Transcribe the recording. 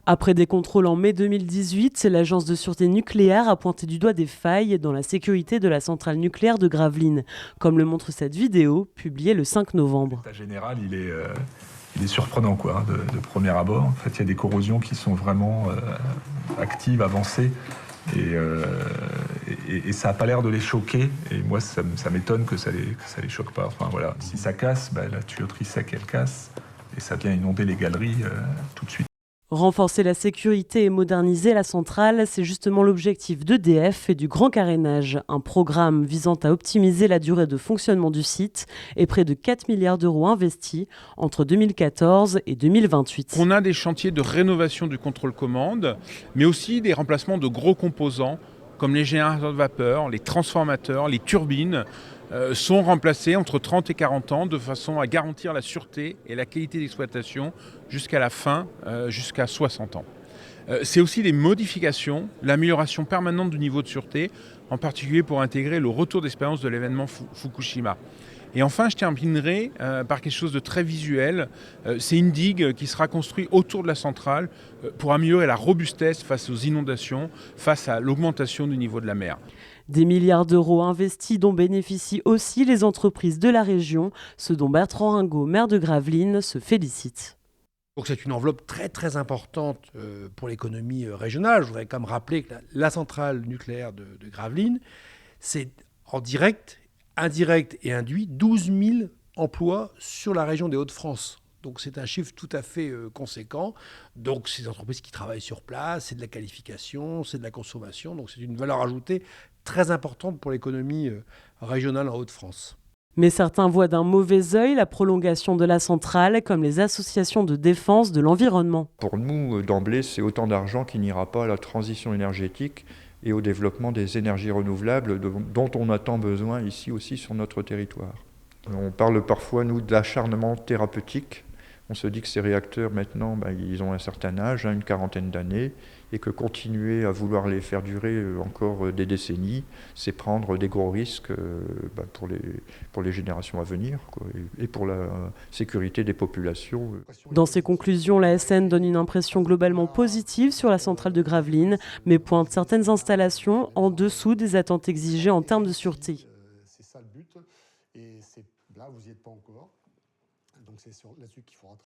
Après des contrôles en mai 2018, l'Agence de sûreté nucléaire a pointé du doigt des failles dans la sécurité de la centrale nucléaire de Gravelines, comme le montre cette vidéo publiée le 5 novembre. L'état général, il est surprenant quoi, de premier abord. En fait, il y a des corrosions qui sont vraiment actives, avancées, et ça n'a pas l'air de les choquer. Et moi, ça m'étonne que ça les choque pas. Enfin, voilà. Si ça casse, la tuyauterie sec, elle casse, et ça vient inonder les galeries tout de suite. Renforcer la sécurité et moderniser la centrale, c'est justement l'objectif d'EDF et du Grand Carénage, un programme visant à optimiser la durée de fonctionnement du site et près de 4 milliards d'euros investis entre 2014 et 2028. On a des chantiers de rénovation du contrôle-commande, mais aussi des remplacements de gros composants comme les générateurs de vapeur, les transformateurs, les turbines, sont remplacés entre 30 et 40 ans de façon à garantir la sûreté et la qualité d'exploitation jusqu'à la fin, jusqu'à 60 ans. C'est aussi des modifications, l'amélioration permanente du niveau de sûreté, en particulier pour intégrer le retour d'expérience de l'événement Fukushima. Et enfin, je terminerai par quelque chose de très visuel. C'est une digue qui sera construite autour de la centrale pour améliorer la robustesse face aux inondations, face à l'augmentation du niveau de la mer. Des milliards d'euros investis dont bénéficient aussi les entreprises de la région, ce dont Bertrand Ringot, maire de Gravelines, se félicite. Donc c'est une enveloppe très très importante pour l'économie régionale. Je voudrais quand même rappeler que la centrale nucléaire de Gravelines, c'est en direct, indirect et induit 12 000 emplois sur la région des Hauts-de-France. Donc c'est un chiffre tout à fait conséquent. Donc c'est des entreprises qui travaillent sur place, c'est de la qualification, c'est de la consommation. Donc c'est une valeur ajoutée très importante pour l'économie régionale en Hauts-de-France. Mais certains voient d'un mauvais œil la prolongation de la centrale, comme les associations de défense de l'environnement. Pour nous, d'emblée, c'est autant d'argent qui n'ira pas à la transition énergétique et au développement des énergies renouvelables dont on a tant besoin ici aussi sur notre territoire. On parle parfois, nous, d'acharnement thérapeutique. On se dit que ces réacteurs, maintenant, ils ont un certain âge, une quarantaine d'années, et que continuer à vouloir les faire durer encore des décennies, c'est prendre des gros risques pour les générations à venir, quoi, et pour la sécurité des populations. Dans ses conclusions, la SN donne une impression globalement positive sur la centrale de Gravelines, mais pointe certaines installations en dessous des attentes exigées en termes de sûreté. C'est ça le but, et là, vous n'y êtes pas encore. Donc c'est là-dessus qu'il faut rentrer.